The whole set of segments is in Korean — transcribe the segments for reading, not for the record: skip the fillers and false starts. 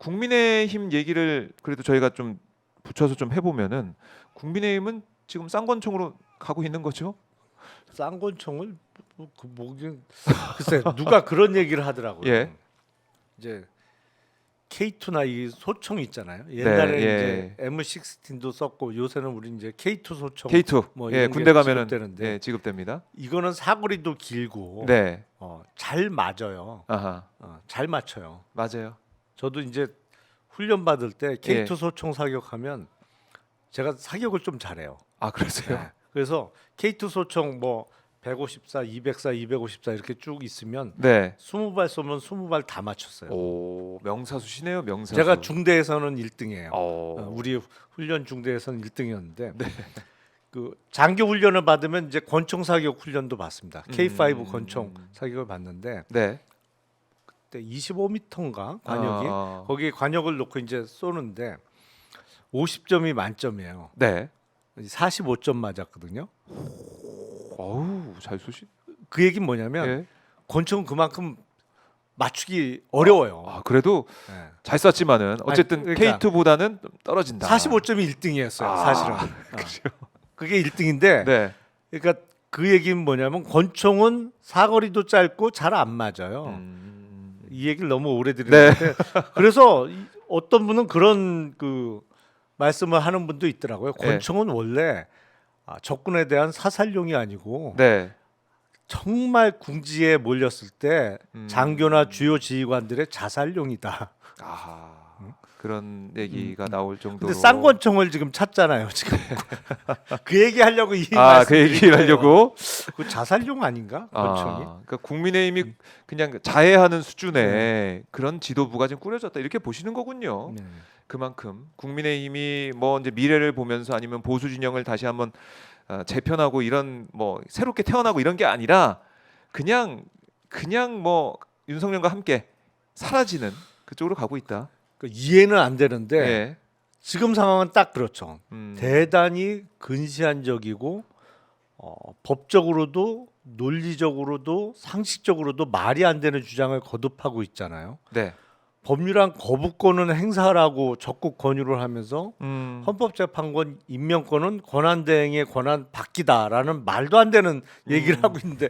국민의힘 얘기를 그래도 저희가 좀 붙여서 좀 해보면은 국민의힘은 지금 쌍권총으로 가고 있는 거죠? 쌍권총을 뭐긴 글쎄 누가 그런 얘기를 하더라고요. 예. 이제 K2나 이 소총 있잖아요. 옛날에 예. 이제 M16도 썼고 요새는 우리 이제 K2 소총 K2. 뭐 예, 이런 군대 게 가면은 지급되는데 예, 지급됩니다. 이거는 사거리도 길고 네. 잘 맞아요. 아하. 잘 맞춰요. 맞아요. 저도 이제 훈련 받을 때 K2 예. 소총 사격하면 제가 사격을 좀 잘해요. 아, 그러세요? 네. 그래서 K2 소총 뭐 154, 204, 254 이렇게 쭉 있으면 네. 20발 쏘면 20발 다 맞췄어요. 오, 명사수시네요, 명사수. 제가 중대에서는 1등이에요. 어. 우리 훈련 중대에서는 1등이었는데 네. 그 장교 훈련을 받으면 이제 권총 사격 훈련도 받습니다. K5 권총 사격을 받는데 네. 그때 25m인가 관역이 아. 거기에 관역을 놓고 이제 쏘는데 50점이 만점이에요. 네. 45점 맞았거든요. 어우, 잘 쏘시. 그 얘기는 뭐냐면 예. 권총은 그만큼 맞추기 어려워요. 아, 그래도 네. 잘 쐈지만은 어쨌든 그러니까 K2보다는 떨어진다. 45점이 1등이었어요. 아, 사실은. 그게 1등인데 네. 그러니까 그 얘기는 뭐냐면 권총은 사거리도 짧고 잘 안 맞아요. 이 얘기를 너무 오래 드리는데 그래서 어떤 분은 그런 그 말씀을 하는 분도 있더라고요. 권총은 원래 적군에 대한 사살용이 아니고 네. 정말 궁지에 몰렸을 때 장교나 주요 지휘관들의 자살용이다. 아하. 그런 얘기가 나올 정도로. 근데 쌍권총을 지금 찾잖아요. 지금 그 얘기 하려고 이 그 얘기를 하려고. 그 자살용 아닌가? 권총이? 그러니까 국민의힘이 그냥 자해하는 수준의 그런 지도부가 지금 꾸려졌다 이렇게 보시는 거군요. 네. 그만큼 국민의힘이 뭐 이제 미래를 보면서 아니면 보수 진영을 다시 한번 재편하고 이런 뭐 새롭게 태어나고 이런 게 아니라 그냥 뭐 윤석열과 함께 사라지는 그쪽으로 가고 있다. 이해는 안 되는데 예. 지금 상황은 딱 그렇죠. 음. 대단히 근시안적이고 법적으로도 논리적으로도 상식적으로도 말이 안 되는 주장을 거듭하고 있잖아요. 네. 법률안 거부권은 행사하라고 적극 권유를 하면서 헌법재판관 임명권은 권한대행의 권한 받기다라는 말도 안 되는 얘기를 하고 있는데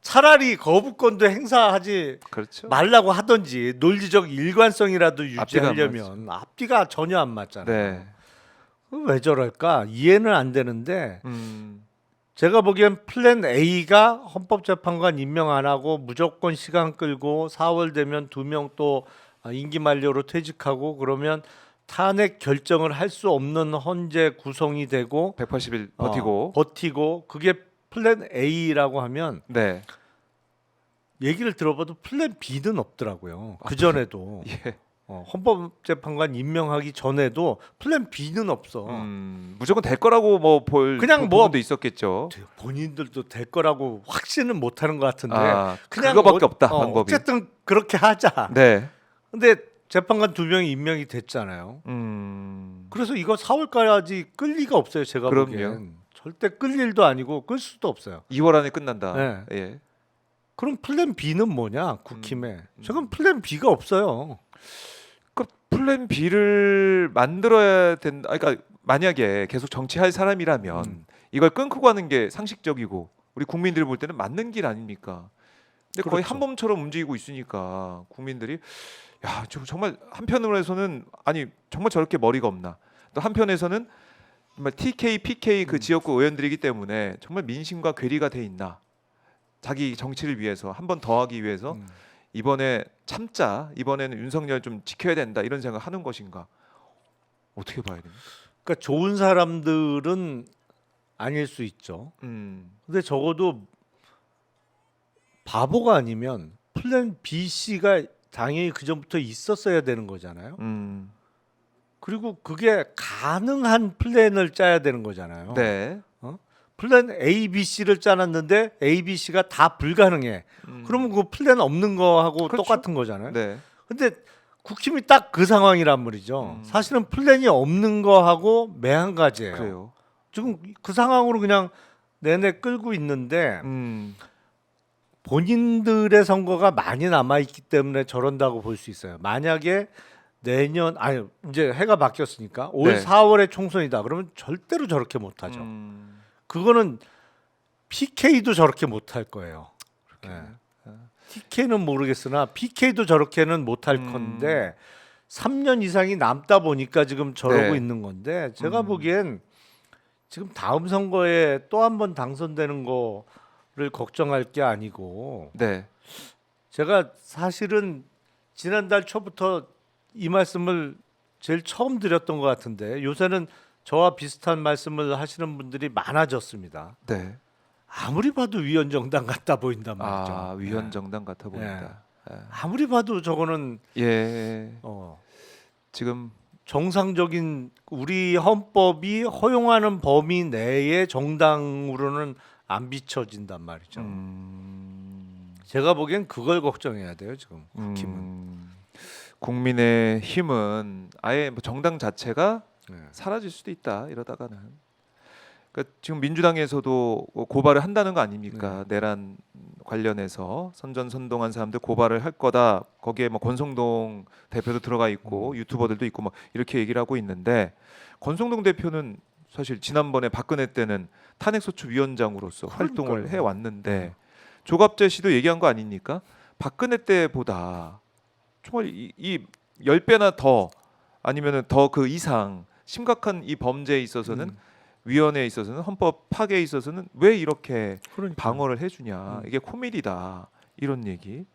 차라리 거부권도 행사하지 그렇죠. 말라고 하든지 논리적 일관성이라도 앞뒤가 안 유지하려면 앞뒤가 전혀 안 맞잖아요. 네. 왜 저럴까 이해는 안 되는데 음. 제가 보기엔 플랜 A가 헌법재판관 임명 안 하고 무조건 시간 끌고 4월 되면 2명 또 임기 만료로 퇴직하고 그러면 탄핵 결정을 할 수 없는 헌재 구성이 되고 180일 버티고. 버티고 그게 플랜 A라고 하면 네. 얘기를 들어봐도 플랜 B는 없더라고요. 그 전에도 예. 헌법재판관 임명하기 전에도 플랜 B는 없어. 무조건 될 거라고 뭐 볼 그냥 부분도 있었겠죠. 본인들도 될 거라고 확신은 못하는 것 같은데 그냥 그거밖에 없다 방법이. 어쨌든 그렇게 하자. 네. 근데 재판관 2명이 임명이 됐잖아요. 그래서 이거 4월까지 끌 리가 없어요. 제가 그럼요. 보기엔 절대 끌 일도 아니고 끌 수도 없어요. 2월 안에 끝난다. 네. 예. 그럼 플랜 B는 뭐냐? 국힘에. 지금 플랜 B가 없어요. 그 플랜 B를 만들어야 된다. 그러니까 만약에 계속 정치할 사람이라면 이걸 끊고 가는 게 상식적이고 우리 국민들이 볼 때는 맞는 길 아닙니까? 근데 거의 그렇죠. 한 몸처럼 움직이고 있으니까 국민들이 야, 정말 한편으로서는 아니 정말 저렇게 머리가 없나. 또 한편에서는 정말 TK, PK 그 지역구 의원들이기 때문에 정말 민심과 괴리가 돼 있나. 자기 정치를 위해서 한 번 더 하기 위해서 이번에 참자. 이번에는 윤석열 좀 지켜야 된다. 이런 생각 하는 것인가. 어떻게 봐야 됩니까? 그러니까 좋은 사람들은 아닐 수 있죠. 근데 적어도 바보가 아니면 플랜 B, C가 당연히 그 전부터 있었어야 되는 거잖아요. 그리고 그게 가능한 플랜을 짜야 되는 거잖아요. 네. 플랜 A, B, C를 짜놨는데 A, B, C가 다 불가능해. 그러면 그 플랜 없는 거하고 그렇죠. 똑같은 거잖아요. 네. 근데 국힘이 딱 그 상황이란 말이죠. 사실은 플랜이 없는 거하고 매한가지예요. 그래요. 지금 그 상황으로 그냥 내내 끌고 있는데 본인들의 선거가 많이 남아 있기 때문에 저런다고 볼 수 있어요. 만약에 내년 아니 이제 해가 바뀌었으니까 올 네. 4월에 총선이다. 그러면 절대로 저렇게 못 하죠. 그거는 PK도 저렇게 못 할 거예요. 네. TK는 모르겠으나 PK도 저렇게는 못 할 건데 3년 이상이 남다 보니까 지금 저러고 네. 있는 건데 제가 보기엔 지금 다음 선거에 또 한 번 당선되는 거를 걱정할 게 아니고 네. 제가 사실은 지난달 초부터 이 말씀을 제일 처음 드렸던 것 같은데 요새는 저와 비슷한 말씀을 하시는 분들이 많아졌습니다. 네. 아무리 봐도 위원정당 같다 보인단 말이죠. 아, 위원 정당 같아 보인다. 아무리 봐도 저거는 예. 지금 정상적인 우리 헌법이 허용하는 범위 내의 정당으로는 안 비춰진단 말이죠. 제가 보기엔 그걸 걱정해야 돼요 지금 국힘은. 국민의 힘은 아예 뭐 정당 자체가 네. 사라질 수도 있다 이러다가는. 그러니까 지금 민주당에서도 고발을 한다는 거 아닙니까? 내란 관련해서 선전선동한 사람들 고발을 할 거다. 거기에 뭐 권성동 대표도 들어가 있고 유튜버들도 있고 뭐 이렇게 얘기를 하고 있는데 권성동 대표는 사실 지난번에 박근혜 때는 탄핵소추위원장으로서 활동을 해 왔는데 조갑재 씨도 얘기한 거 아닙니까? 박근혜 때보다 정말 이 10배나 더 아니면은 더 그 이상 심각한 이 범죄에 있어서는 위원회에 있어서는 헌법 파괴에 있어서는 왜 이렇게 그러니까. 방어를 해주냐 이게 코미디다 이런 얘기.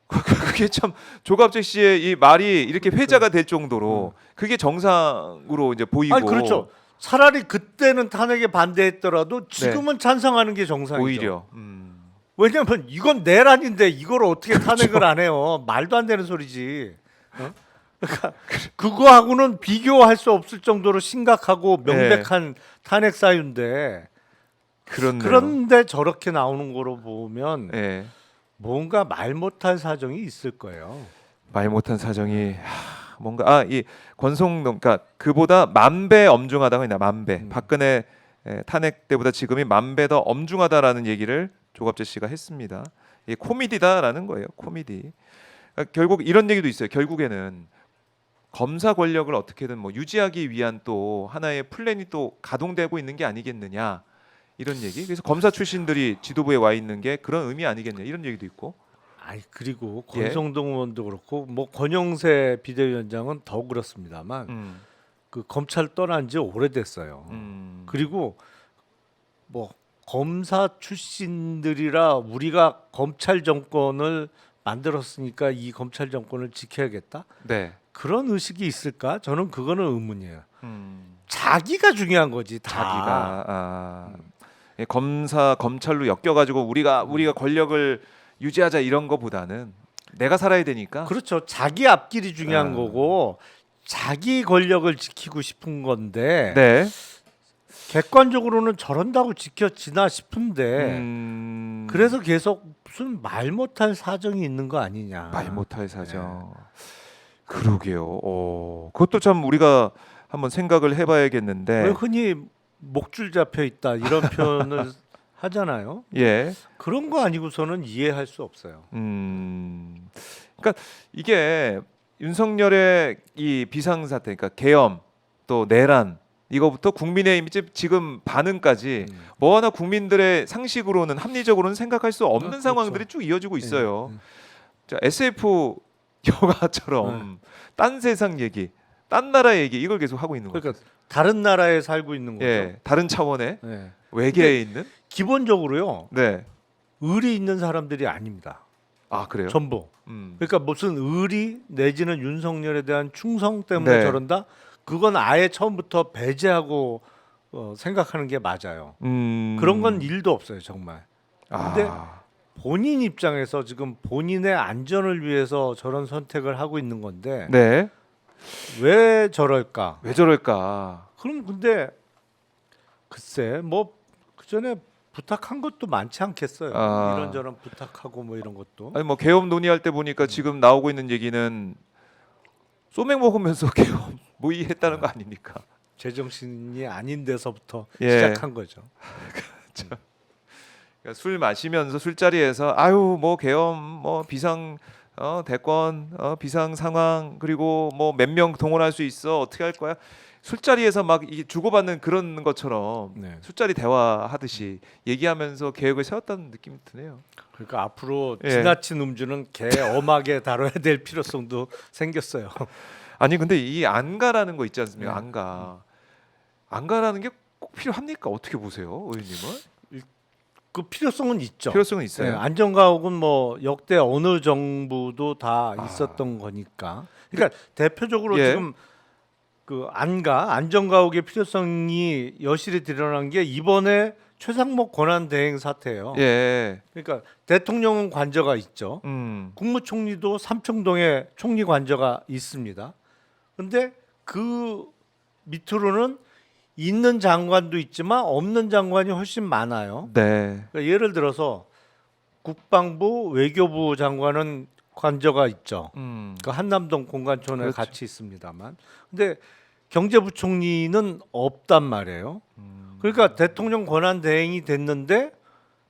그게 참 조갑재 씨의 이 말이 이렇게 회자가 될 정도로 그게 정상으로 이제 보이고. 아니 그렇죠. 차라리 그때는 탄핵에 반대했더라도 지금은 찬성하는 게 정상이죠. 오히려. 왜냐하면 이건 내란인데 이걸 어떻게 탄핵을 안 해요? 말도 안 되는 소리지. 그러니까 그거하고는 비교할 수 없을 정도로 심각하고 명백한 탄핵 사유인데 그렇네요. 그런데 저렇게 나오는 거로 보면 예. 뭔가 말 못할 사정이 있을 거예요. 말 못한 사정이 뭔가 이 권성동 그러니까 그보다 10,000배 엄중하다고 했나 10,000배. 박근혜 탄핵 때보다 지금이 10,000배 더 엄중하다라는 얘기를 조갑재 씨가 했습니다. 이게 코미디다라는 거예요. 코미디. 그러니까 결국 이런 얘기도 있어요. 결국에는 검사 권력을 어떻게든 뭐 유지하기 위한 또 하나의 플랜이 또 가동되고 있는 게 아니겠느냐 이런 얘기. 그래서 검사 출신들이 지도부에 와 있는 게 그런 의미 아니겠냐 이런 얘기도 있고. 아니 그리고 권성동 의원도 그렇고 뭐 권영세 비대위원장은 더 그렇습니다만 그 검찰 떠난 지 오래됐어요. 그리고 뭐 검사 출신들이라 우리가 검찰 정권을 만들었으니까 이 검찰 정권을 지켜야겠다. 네. 그런 의식이 있을까? 저는 그거는 의문이에요. 자기가 중요한 거지. 다. 자기가 검찰로 엮여가지고 우리가 권력을 유지하자 이런 거보다는 내가 살아야 되니까. 그렇죠. 자기 앞길이 중요한 거고 자기 권력을 지키고 싶은 건데 네. 객관적으로는 저런다고 지켜지나 싶은데 그래서 계속 무슨 말 못할 사정이 있는 거 아니냐. 말 못할 사정. 그러게요. 그것도 참 우리가 한번 생각을 해봐야겠는데. 왜 흔히 목줄 잡혀 있다 이런 표현을 하잖아요. 예. 그런 거 아니고서는 이해할 수 없어요. 그러니까 이게 윤석열의 이 비상사태, 그러니까 계엄 또 내란 이거부터 국민의힘 지금 반응까지 뭐 하나 국민들의 상식으로는 합리적으로는 생각할 수 없는 그렇죠. 상황들이 쭉 이어지고 있어요. 자, SF 영화처럼 딴 세상 얘기, 딴 나라 얘기 이걸 계속 하고 있는 거예요. 그러니까 다른 나라에 살고 있는 거죠. 예, 다른 차원의 네. 외계에 있는. 기본적으로요. 네. 의리 있는 사람들이 아닙니다. 아 그래요? 전부. 그러니까 무슨 의리 내지는 윤석열에 대한 충성 때문에 네. 저런다? 그건 아예 처음부터 배제하고 생각하는 게 맞아요. 그런 건 일도 없어요, 정말. 근데 본인 입장에서 지금 본인의 안전을 위해서 저런 선택을 하고 있는 건데 네. 왜 저럴까? 왜 저럴까? 그럼 근데 글쎄 뭐 그전에 부탁한 것도 많지 않겠어요. 이런저런 부탁하고 뭐 이런 것도. 아니 뭐 계엄 논의할 때 보니까 지금 나오고 있는 얘기는 소맥 먹으면서 계엄 모의했다는 거 아닙니까? 제정신이 아닌 데서부터 예. 시작한 거죠. 그러니까 술 마시면서 술자리에서 아유 뭐 계엄 뭐 비상 대권 비상 상황 그리고 뭐 몇 명 동원할 수 있어 어떻게 할 거야 술자리에서 막 이게 주고받는 그런 것처럼 네. 술자리 대화하듯이 얘기하면서 계획을 세웠다는 느낌이 드네요. 그러니까 앞으로 예. 지나친 음주는 개 엄하게 다뤄야 될 필요성도 생겼어요. 아니 근데 이 안가라는 거 있지 않습니까? 네. 안가라는 게 꼭 필요합니까? 어떻게 보세요, 의원님은? 그 필요성은 있죠. 필요성은 네, 있어요. 안전가옥은 뭐 역대 어느 정부도 다 있었던 거니까. 그러니까 대표적으로 예. 지금 그 안전가옥의 필요성이 여실히 드러난 게 이번에 최상목 권한대행 사태예요. 예. 그러니까 대통령은 관저가 있죠. 국무총리도 삼청동에 총리 관저가 있습니다. 근데 그 밑으로는 있는 장관도 있지만 없는 장관이 훨씬 많아요. 네. 그러니까 예를 들어서 국방부, 외교부 장관은 관저가 있죠. 그 한남동 공관촌에 그렇죠. 같이 있습니다만, 근데 경제부총리는 없단 말이에요. 그러니까 대통령 권한 대행이 됐는데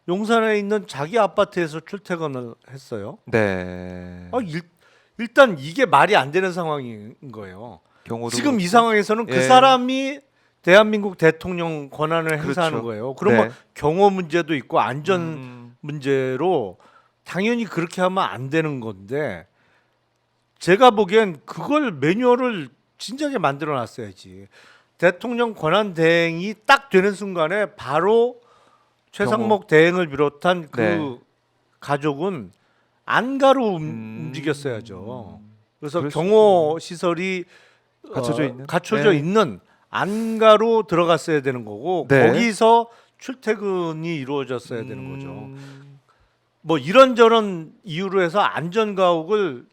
용산에 있는 자기 아파트에서 출퇴근을 했어요. 네. 일단 이게 말이 안 되는 상황인 거예요. 경우도 지금 이 그렇고. 상황에서는 그 예. 사람이 대한민국 대통령 권한을 행사하는 그렇죠. 거예요. 그러면 네. 경호 문제도 있고 안전 문제로 당연히 그렇게 하면 안 되는 건데 제가 보기엔 그걸 매뉴얼을 진작에 만들어 놨어야지. 대통령 권한 대행이 딱 되는 순간에 바로 최상목 대행을 비롯한 그 네. 가족은 안가로 움직였어야죠. 그래서 그럴 수 경호 시설이 갖춰져 있는? 있는 안가로 들어갔어야 되는 거고 네. 거기서 출퇴근이 이루어졌어야 되는 거죠. 뭐 이런저런 이유로 해서 안전가옥을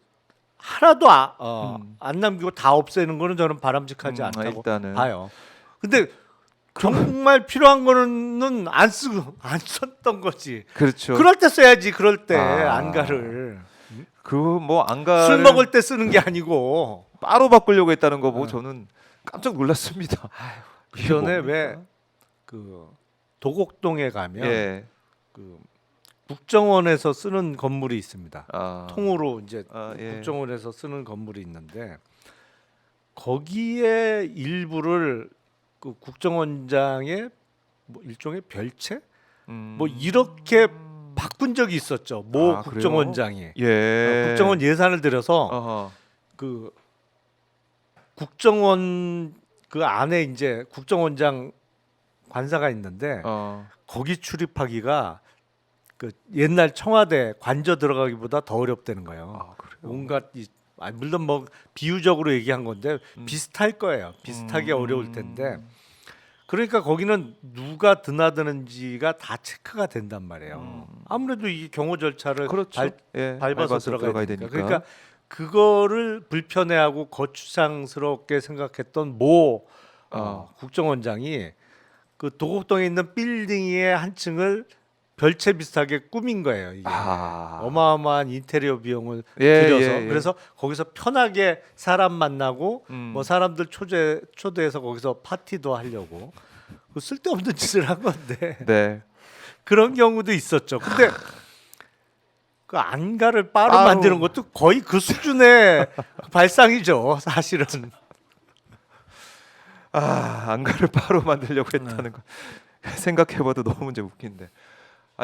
하나도 안 남기고 다 없애는 거는 저는 바람직하지 않다고 일단은. 봐요. 근데 정말 필요한 거는 안 썼던 거지. 그렇죠. 그럴 때 써야지. 그럴 때 아. 안가를 그 뭐 안가 술 먹을 때 쓰는 게 아니고. 따로 바꾸려고 했다는 거 보고 저는 깜짝 놀랐습니다. 그 전에 뭡니까? 왜 그 도곡동에 가면 예. 그 국정원에서 쓰는 건물이 있습니다. 통으로 이제 예. 국정원에서 쓰는 건물이 있는데 거기에 일부를 그 국정원장의 뭐 일종의 별채 뭐 이렇게 바꾼 적이 있었죠. 모 아, 국정원장이 예. 국정원 예산을 들여서 어허. 그 국정원 그 안에 이제 국정원장 관사가 있는데 거기 출입하기가 그 옛날 청와대 관저 들어가기보다 더 어렵다는 거예요. 아, 그래요? 온갖 물론 뭐 비유적으로 얘기한 건데 비슷할 거예요. 비슷하게 어려울 텐데 그러니까 거기는 누가 드나드는지가 다 체크가 된단 말이에요. 아무래도 이 경호 절차를 그렇죠. 예. 밟아서 들어가야 되니까. 그러니까 그거를 불편해하고 거추장스럽게 생각했던 모 국정원장이 그 도곡동에 있는 빌딩의 한 층을 별채 비슷하게 꾸민 거예요. 이게 어마어마한 인테리어 비용을 들여서 그래서 거기서 편하게 사람 만나고 뭐 사람들 초대해서 거기서 파티도 하려고 그 쓸데없는 짓을 한 건데 네. 그런 경우도 있었죠. 근데 그 안가를 바로 만드는 것도 거의 그 수준의 발상이죠, 사실은. 안가를 바로 만들려고 했다는 거 생각해봐도 너무 문제 웃긴데.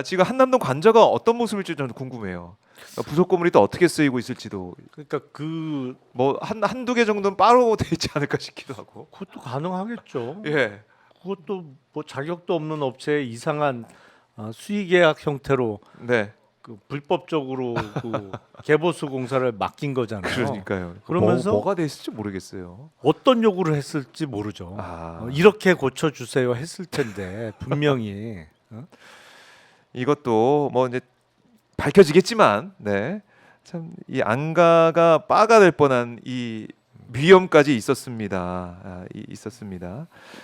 지금 한남동 관저가 어떤 모습일지 저는 궁금해요. 부속 건물이 또 어떻게 쓰이고 있을지도. 그러니까 그 뭐 한두 개 정도는 빠로 돼 있지 않을까 싶기도 하고. 그것도 가능하겠죠. 예. 그것도 뭐 자격도 없는 업체에 이상한 수의계약 형태로 네. 그 불법적으로 그 개보수 공사를 맡긴 거잖아요. 그러니까요. 그러면서 뭐가 돼 있을지 모르겠어요. 어떤 요구를 했을지 모르죠. 이렇게 고쳐 주세요 했을 텐데 분명히. 이것도 뭐 이제 밝혀지겠지만, 네. 참 이 안가가 빠가 될 뻔한 이 위험까지 있었습니다. 있었습니다.